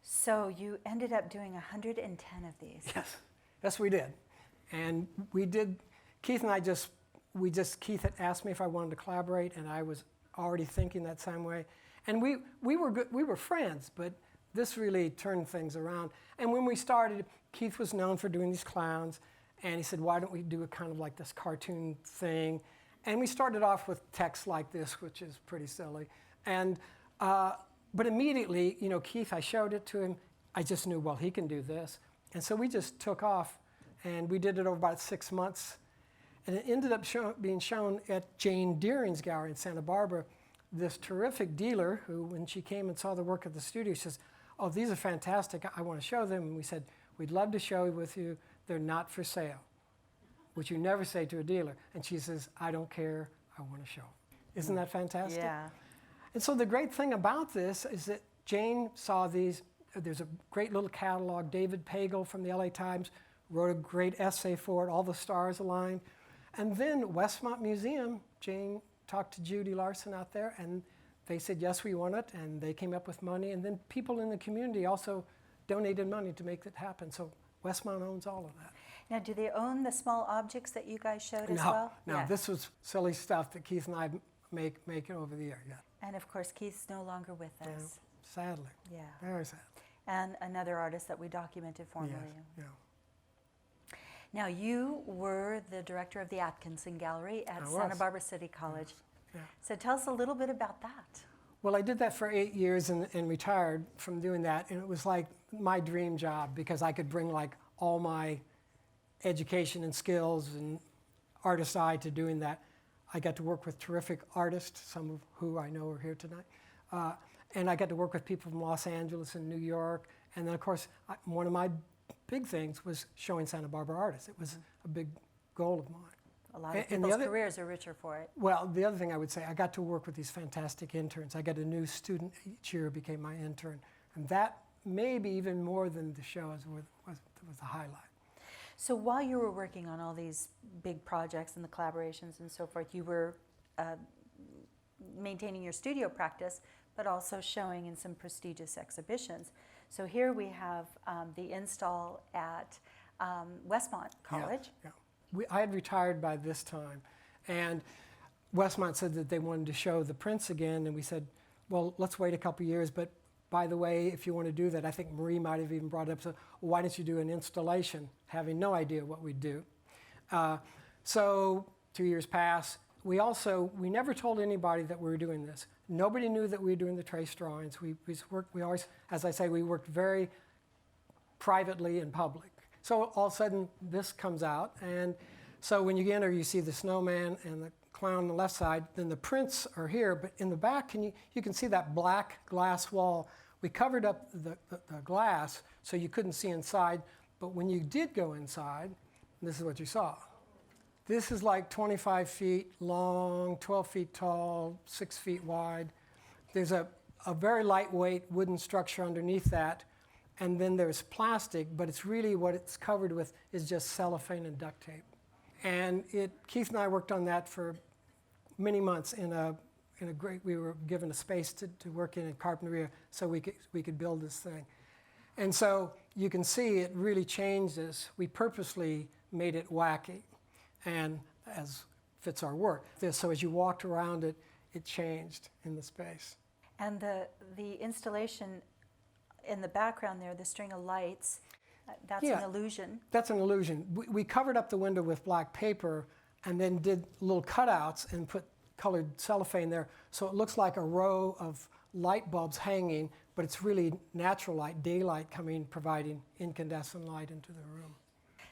So you ended up doing 110 of these. Yes, we did. And we did, Keith and I Keith had asked me if I wanted to collaborate, and I was already thinking that same way. And we were good, we were friends, but this really turned things around. And when we started, Keith was known for doing these clowns, and he said, why don't we do a kind of like this cartoon thing? And we started off with text like this, which is pretty silly. And, but immediately, you know, Keith, I showed it to him. I just knew, well, he can do this. And so we just took off, and we did it over about 6 months. And it ended up being shown at Jane Deering's gallery in Santa Barbara. This terrific dealer who, when she came and saw the work at the studio, she says, oh, these are fantastic. I want to show them. And we said, we'd love to show with you. They're not for sale, which you never say to a dealer. And she says, I don't care. I want to show. Isn't that fantastic? Yeah. And so the great thing about this is that Jane saw these. There's a great little catalog. David Pagel from the LA Times wrote a great essay for it. All the stars aligned. And then Westmont Museum, Jane talked to Judy Larson out there, and they said, yes, we want it, and they came up with money. And then people in the community also donated money to make it happen. So Westmont owns all of that. Now, do they own the small objects that you guys showed as well? No, Yeah. this was silly stuff that Keith and I make it over the year, yeah. And of course, Keith's no longer with Yeah, us. sadly, Yeah. very sad. And another artist that we documented formerly. Yes, yeah. Now, you were the director of the Atkinson Gallery at I Santa was. Barbara City College. Yeah. So tell us a little bit about that. Well, I did that for 8 years and retired from doing that, and it was like my dream job because I could bring like all my education and skills and artist eye to doing that. I got to work with terrific artists, some of who I know are here tonight, and I got to work with people from Los Angeles and New York, and then of course one of my big things was showing Santa Barbara artists. It was a big goal of mine. A lot of And the people's other- careers are richer for it. Well, the other thing I would say, I got to work with these fantastic interns. I got a new student each year who became my intern. And that maybe even more than the shows was the highlight. So while you were working on all these big projects and the collaborations and so forth, you were maintaining your studio practice, but also showing in some prestigious exhibitions. So here we have the install at Westmont College. Yeah. I had retired by this time, and Westmont said that they wanted to show the prints again, and we said, well, let's wait a couple years, but by the way, if you want to do that, I think Marie might have even brought it up, so why don't you do an installation, having no idea what we'd do. So 2 years passed. We never told anybody that we were doing this. Nobody knew that we were doing the trace drawings. We always, as I say, we worked very privately in public. So all of a sudden, this comes out, and so when you enter, you see the snowman and the clown on the left side. Then the prints are here, but in the back, you can see that black glass wall. We covered up the glass so you couldn't see inside, but when you did go inside, this is what you saw. This is like 25 feet long, 12 feet tall, 6 feet wide. There's a very lightweight wooden structure underneath that. And then there's plastic, but it's really what it's covered with is just cellophane and duct tape. And Keith and I worked on that for many months in a great. We were given a space to work in Carpinteria so we could build this thing. And so you can see it really changed us. We purposely made it wacky, and as fits our work. So as you walked around it, it changed in the space. And the installation in the background there, the string of lights, that's an illusion. That's an illusion. We covered up the window with black paper and then did little cutouts and put colored cellophane there, so it looks like a row of light bulbs hanging, but it's really natural light, daylight providing incandescent light into the room.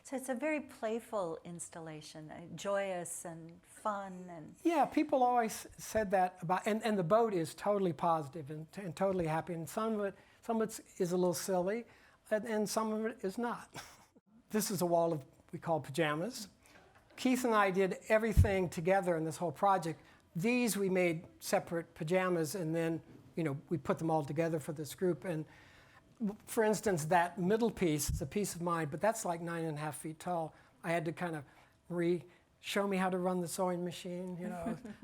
So it's a very playful installation, joyous and fun. And yeah, people always said that about, and the boat is totally positive and totally happy, and some of it is a little silly, and some of it is not. This is a wall we call pajamas. Keith and I did everything together in this whole project. These we made separate pajamas, and then we put them all together for this group. And for instance, that middle piece is a piece of mine, but that's like 9.5 feet tall. I had to kind of show me how to run the sewing machine.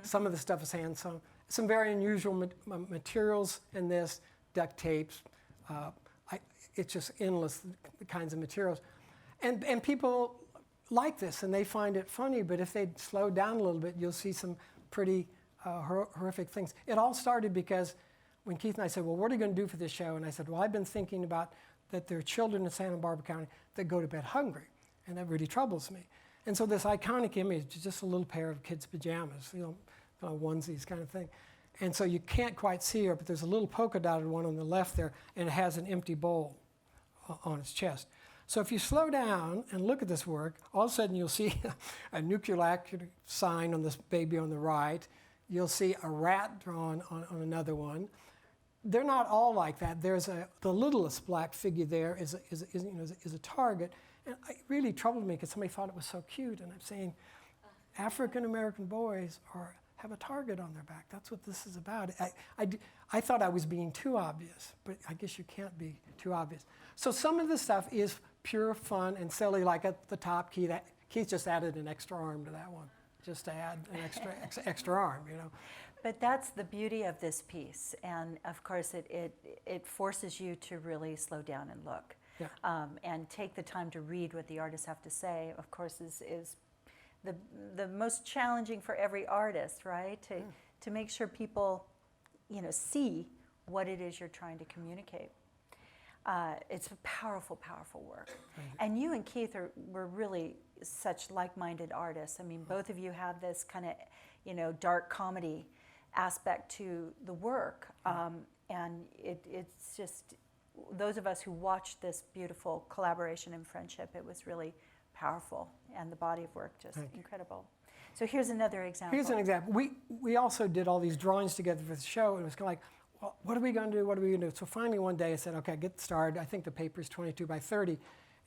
Some of the stuff is hand sewn. Some very unusual materials in this. Duct tapes, it's just endless kinds of materials. And people like this and they find it funny, but if they slow down a little bit, you'll see some pretty horrific things. It all started because when Keith and I said, well, what are you going to do for this show? And I said, well, I've been thinking about that there are children in Santa Barbara County that go to bed hungry, and that really troubles me. And so this iconic image is just a little pair of kids' pajamas, onesies kind of thing. And so you can't quite see her, but there's a little polka dotted one on the left there, and it has an empty bowl on its chest. So if you slow down and look at this work, all of a sudden you'll see a nuclear sign on this baby on the right. You'll see a rat drawn on another one. They're not all like that. There's the littlest black figure there is a target. And it really troubled me because somebody thought it was so cute. And I'm saying, African-American boys have a target on their back. That's what this is about. I thought I was being too obvious, but I guess you can't be too obvious. So some of the stuff is pure fun and silly, like at the top, Keith just added an extra arm to that one, just to add an extra arm, But that's the beauty of this piece, and of course it forces you to really slow down and look, and take the time to read what the artists have to say. Of course, is the most challenging for every artist, right? To make sure people, see what it is you're trying to communicate. It's a powerful, powerful work. And you and Keith were really such like-minded artists. I mean, both of you have this kind of, dark comedy aspect to the work. And it's just, those of us who watched this beautiful collaboration and friendship, it was really powerful. And the body of work just incredible. So here's another example. Here's an example. We also did all these drawings together for the show, and it was kind of like, well, what are we going to do? What are we going to do? So finally one day I said, okay, get started. I think the paper is 22 by 30.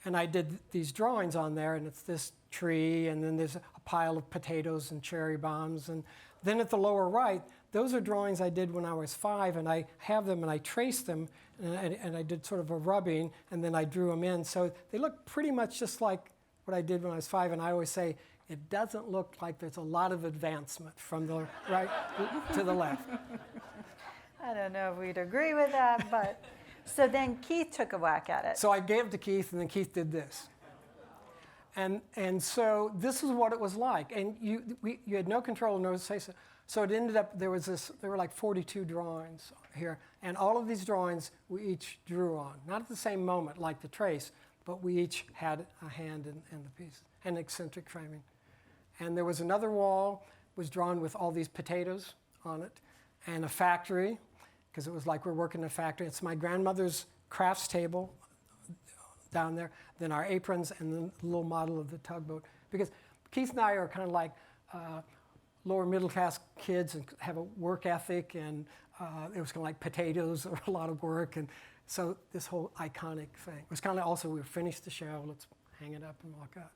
And I did these drawings on there, and it's this tree, and then there's a pile of potatoes and cherry bombs. And then at the lower right, those are drawings I did when I was 5, and I have them, and I traced them, and I did sort of a rubbing, and then I drew them in. So they look pretty much just like what I did when I was 5, and I always say, it doesn't look like there's a lot of advancement from the right to the left. I don't know if we'd agree with that, but so then Keith took a whack at it. So I gave it to Keith, and then Keith did this. And so this is what it was like. And you had no control, no say so. So it ended up, there were like 42 drawings here. And all of these drawings we each drew on. Not at the same moment like the trace, but we each had a hand in the piece, and eccentric framing. And there was another wall, was drawn with all these potatoes on it, and a factory, because it was like we're working in a factory. It's my grandmother's crafts table down there, then our aprons, and then the little model of the tugboat. Because Keith and I are kind of like lower middle class kids and have a work ethic, and it was kind of like potatoes or a lot of work. And so this whole iconic thing. It was kind of also, we finished the show, let's hang it up and walk out.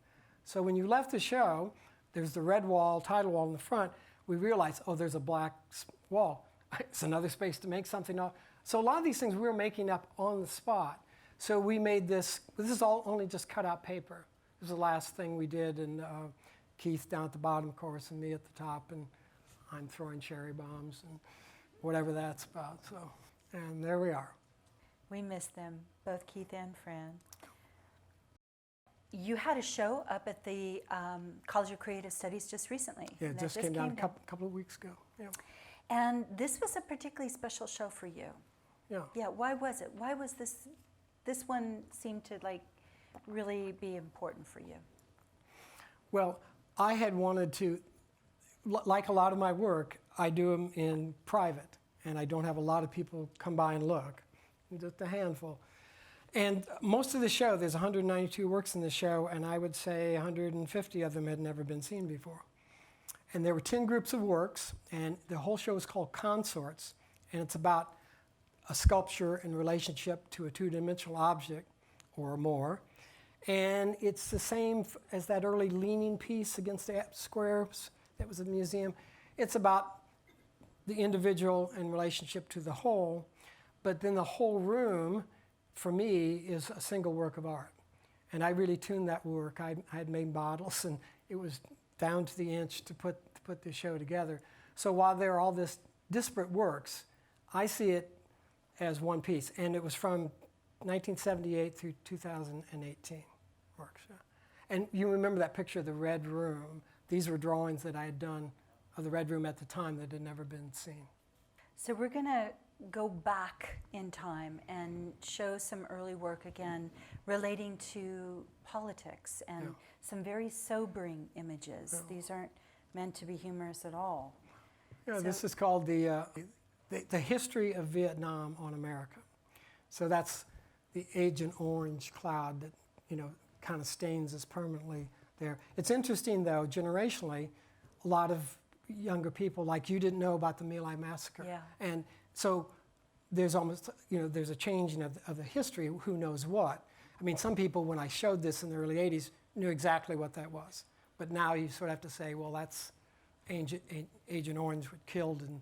So when you left the show, there's the red wall, title wall in the front. We realized, oh, there's a black wall. It's another space to make something up. So a lot of these things we were making up on the spot. So we made this is all only just cut out paper. This was the last thing we did, and Keith down at the bottom, of course, and me at the top, and I'm throwing cherry bombs and whatever that's about. So, and there we are. We miss them, both Keith and Fran. You had a show up at the College of Creative Studies just recently. Yeah, it just came down a couple of weeks ago. Yeah. And this was a particularly special show for you. Yeah. Yeah, why was it? Why was this one seemed to really be important for you? Well, I had wanted to, like a lot of my work, I do them in private, and I don't have a lot of people come by and look, just a handful. And most of the show, there's 192 works in the show, and I would say 150 of them had never been seen before. And there were 10 groups of works, and the whole show is called Consorts, and it's about a sculpture in relationship to a two-dimensional object or more. And it's the same as that early leaning piece against the squares that was at the museum. It's about the individual in relationship to the whole, but then the whole room, for me, is a single work of art. And I really tuned that work. I had made models, and it was down to the inch to put the show together. So while there are all these disparate works, I see it as one piece. And it was from 1978 through 2018 works. Yeah. And you remember that picture of the red room. These were drawings that I had done of the red room at the time that had never been seen. So we're going to go back in time and show some early work again relating to politics and some very sobering images. These aren't meant to be humorous at all. Yeah, this is called the history of Vietnam on America. So that's the Agent Orange cloud that, kind of stains us permanently there. It's interesting, though, generationally, a lot of younger people like you didn't know about the My Lai massacre. Yeah. And so there's almost, there's a changing of the history, who knows what. I mean, some people, when I showed this in the early 80s, knew exactly what that was. But now you sort of have to say, well, that's Agent Orange, who killed and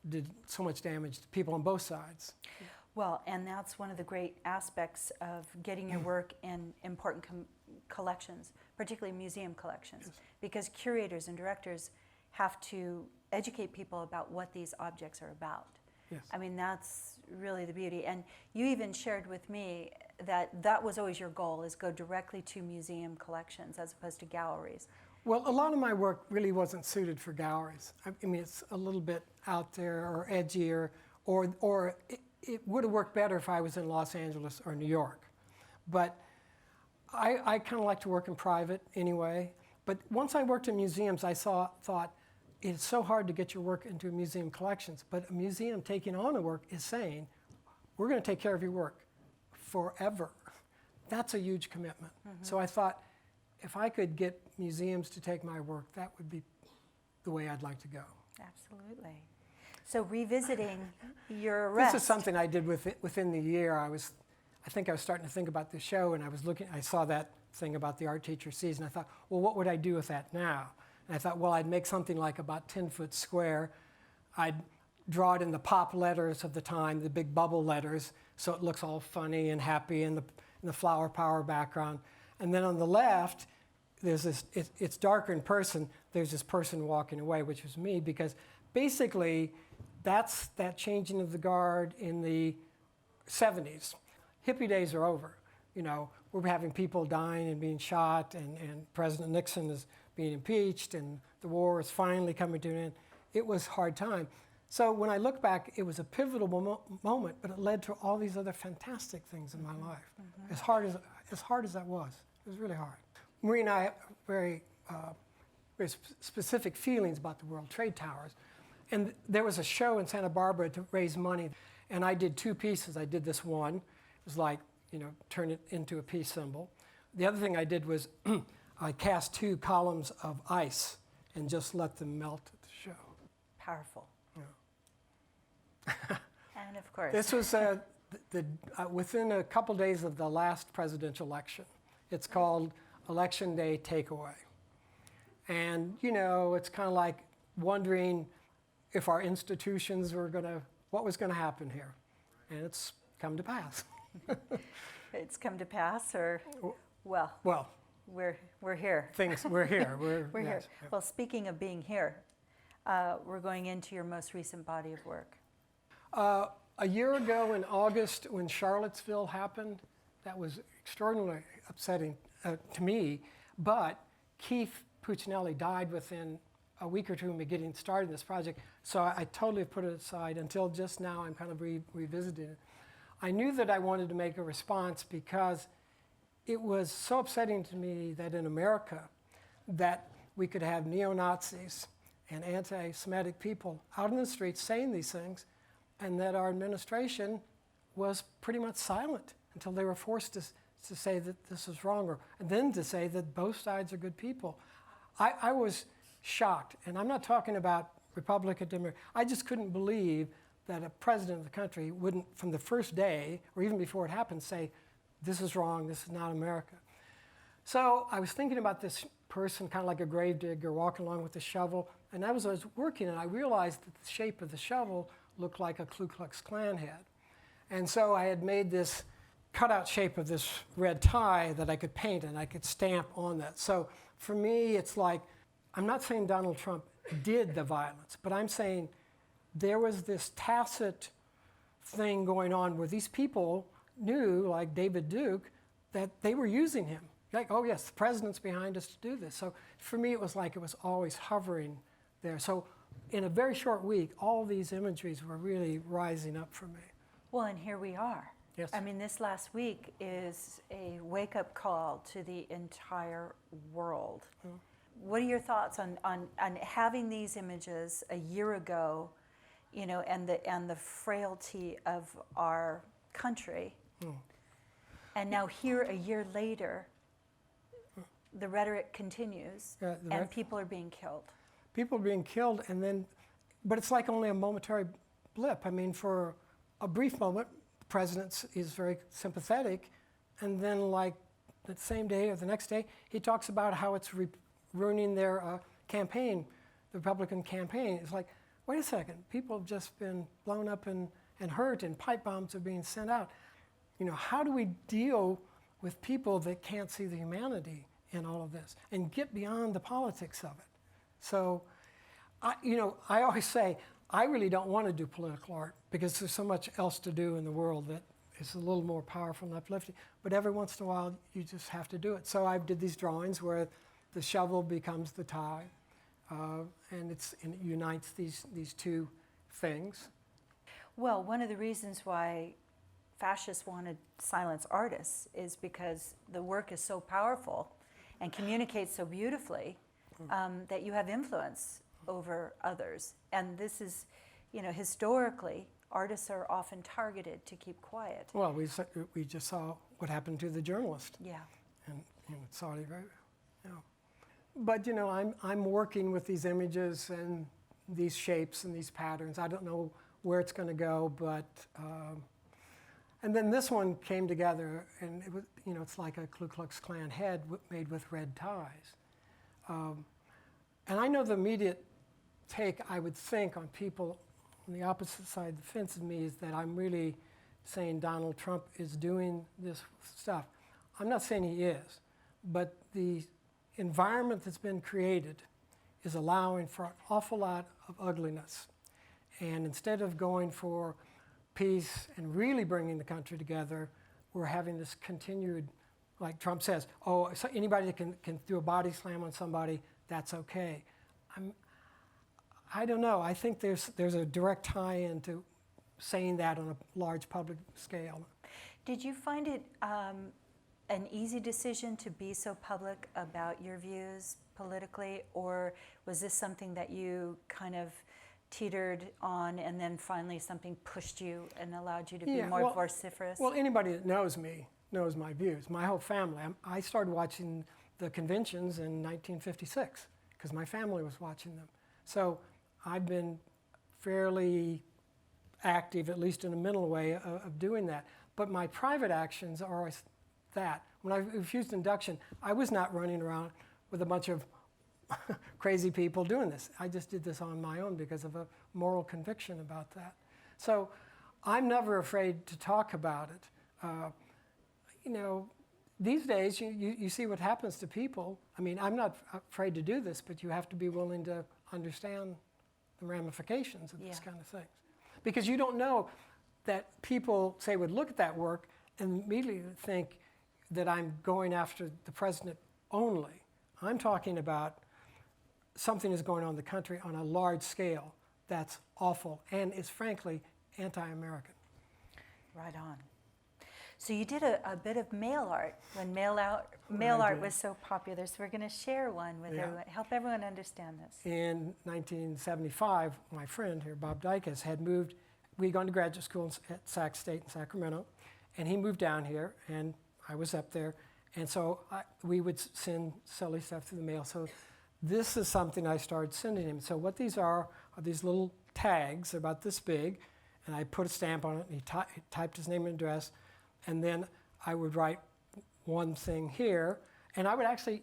did so much damage to people on both sides. Well, and that's one of the great aspects of getting your work in important collections, particularly museum collections, because curators and directors have to educate people about what these objects are about. Yes. I mean, that's really the beauty. And you even shared with me that was always your goal, is go directly to museum collections as opposed to galleries. Well, a lot of my work really wasn't suited for galleries. I mean, it's a little bit out there or edgier, or it would have worked better if I was in Los Angeles or New York. But I kind of like to work in private anyway. But once I worked in museums, I thought it's so hard to get your work into museum collections. But a museum taking on a work is saying, we're going to take care of your work forever. That's a huge commitment. So I thought, if I could get museums to take my work, that would be the way I'd like to go. Absolutely. So revisiting your arrest. This is something I did within the year. I think I was starting to think about the show, and I saw that thing about the art teacher season. I thought, well, what would I do with that now? And I thought, well, I'd make something like about 10 foot square. I'd draw it in the pop letters of the time, the big bubble letters, so it looks all funny and happy in the flower power background. And then on the left, there's this, it's darker in person, there's this person walking away, which was me, because basically that's that changing of the guard in the 70s. Hippie days are over. We're having people dying and being shot, and President Nixon is being impeached, and the war is finally coming to an end. It was a hard time. So when I look back, it was a pivotal moment, but it led to all these other fantastic things in my life. As hard as that was, it was really hard. Marie and I have very specific feelings about the World Trade Towers. And there was a show in Santa Barbara to raise money, and I did two pieces. I did this one. It was like, turn it into a peace symbol. The other thing I did was I cast 2 columns of ice and just let them melt at the show. Powerful. Yeah. And of course. This was within a couple days of the last presidential election. It's called Election Day Takeaway. And, it's kind of like wondering if our institutions were what was going to happen here. And it's come to pass. It's come to pass, or, well, we're here. We're here. We're here. Yes, yeah. Well, speaking of being here, we're going into your most recent body of work. A year ago in August, when Charlottesville happened, that was extraordinarily upsetting to me. But Keith Puccinelli died within a week or two of me getting started in this project, so I totally put it aside until just now. I'm kind of revisiting it. I knew that I wanted to make a response because it was so upsetting to me that in America that we could have neo-Nazis and anti-Semitic people out in the streets saying these things, and that our administration was pretty much silent until they were forced to say that this is wrong, and then to say that both sides are good people. I was shocked, and I'm not talking about Republican, Democrat. I just couldn't believe that a president of the country wouldn't, from the first day, or even before it happened, say, this is wrong, this is not America. So I was thinking about this person, kind of like a gravedigger, walking along with a shovel, and as I was working, and I realized that the shape of the shovel looked like a Ku Klux Klan head. And so I had made this cutout shape of this red tie that I could paint and I could stamp on that. So for me, it's like, I'm not saying Donald Trump did the violence, but I'm saying there was this tacit thing going on where these people knew, like David Duke, that they were using him. Like, oh yes, the president's behind us to do this. So for me, it was like it was always hovering there. So in a very short week, all these imageries were really rising up for me. Well, and here we are. Yes. I mean, this last week is a wake-up call to the entire world. Mm. What are your thoughts on having these images a year ago, you know, and the frailty of our country, and now here a year later, the rhetoric continues, and people are being killed. People are being killed, and then, but it's like only a momentary blip. I mean, for a brief moment, the president is very sympathetic, and then like the same day or the next day, he talks about how it's ruining their campaign, the Republican campaign. It's like, wait a second, people have just been blown up and hurt, and pipe bombs are being sent out. You know, how do we deal with people that can't see the humanity in all of this and get beyond the politics of it? So, I always say, I really don't want to do political art because there's so much else to do in the world that is a little more powerful and uplifting. But every once in a while, you just have to do it. So I did these drawings where the shovel becomes the tie, and it unites these two things. Well, one of the reasons why fascists wanted silence artists is because the work is so powerful and communicates so beautifully that you have influence over others. And this is, you know, historically, artists are often targeted to keep quiet. Well, we just saw what happened to the journalist. Yeah. In Saudi Arabia. Yeah. But, you know, I'm working with these images and these shapes and these patterns. I don't know where it's going to go, but and then this one came together, and it was, you know, it's like a Ku Klux Klan head made with red ties. And I know the immediate take I would think on people on the opposite side of the fence of me is that I'm really saying Donald Trump is doing this stuff. I'm not saying he is, but the environment that's been created is allowing for an awful lot of ugliness. And instead of going for peace and really bringing the country together, we're having this continued, like Trump says, oh, so anybody that can do a body slam on somebody, that's okay. I don't know. I think there's a direct tie into saying that on a large public scale. Did you find it an easy decision to be so public about your views politically, or was this something that you kind of teetered on and then finally something pushed you and allowed you to be more vociferous? Well, anybody that knows me knows my views. My whole family. I started watching the conventions in 1956 because my family was watching them. So I've been fairly active, at least in a mental way, of doing that. But my private actions are always that. When I refused induction, I was not running around with a bunch of crazy people doing this. I just did this on my own because of a moral conviction about that. So I'm never afraid to talk about it. You know, these days you see what happens to people. I mean, I'm not afraid to do this, but you have to be willing to understand the ramifications of this kind of things. Because you don't know that people, say, would look at that work and immediately think that I'm going after the president only. I'm talking about something that's going on in the country on a large scale that's awful and is frankly anti-American. Right on. So you did a bit of mail art when mail art was so popular. So we're going to share one with everyone, help everyone understand this. In 1975, my friend here, Bob Dykes, had moved. We'd gone to graduate school at Sac State in Sacramento, and he moved down here, and I was up there. And so we would send silly stuff through the mail. So this is something I started sending him. So what these are these little tags about this big, and I put a stamp on it, and he typed his name and address, and then I would write one thing here, and I would actually,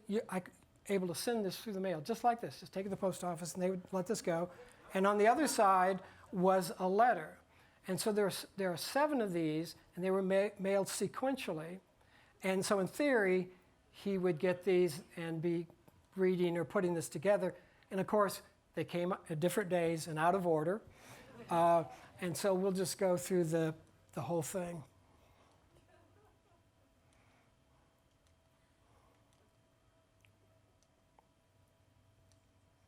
able to send this through the mail, just like this, just take it to the post office, and they would let this go. And on the other side was a letter. And so there are 7 of these, and they were mailed sequentially. And so in theory, he would get these and be reading or putting this together. And of course, they came at different days and out of order. And so we'll just go through the whole thing.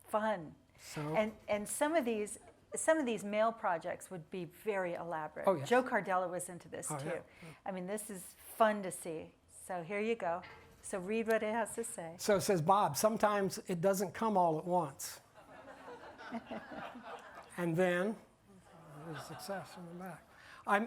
Fun. So, And some of these mail projects would be very elaborate. Oh, yes. Joe Cardella was into this Oh, too. yeah. I mean, this is fun to see. So here you go. So read what it has to say. so it says, Bob, sometimes it doesn't come all at once. And then, there's success in the back.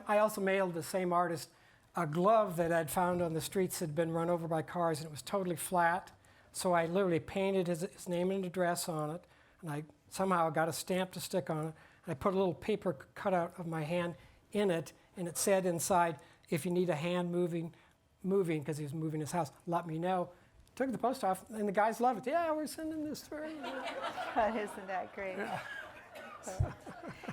I also mailed the same artist a glove that I'd found on the streets that had been run over by cars, and it was totally flat. So I literally painted his name and address on it, and I somehow got a stamp to stick on it, and I put a little paper cutout of my hand in it, and it said inside, if you need a hand moving, because he was moving his house, let me know. Took it to the post office, and the guys loved it. Yeah, we're sending this through. Isn't that great? Yeah.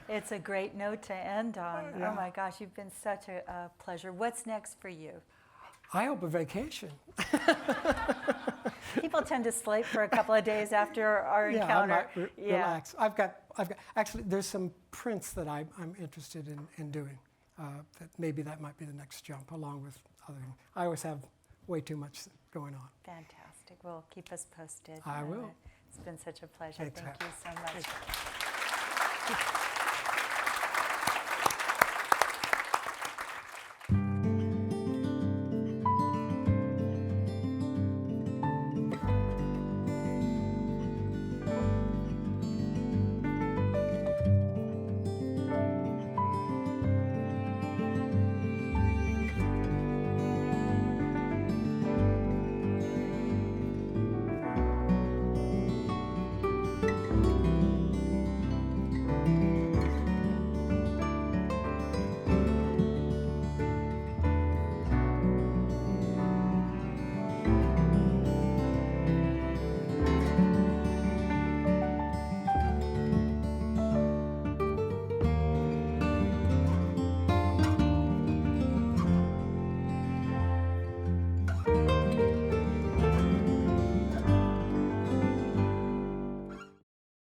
It's a great note to end on. Yeah. Oh my gosh, you've been such a pleasure. What's next for you? I hope a vacation. People tend to sleep for a couple of days after our Yeah, encounter. I might relax. I've got, actually, there's some prints that I'm interested in doing. That maybe that might be the next jump, along with other. I always have way too much going on. Fantastic. Well, keep us posted. I will. It's been such a pleasure. Thanks, Thank you so Thank much.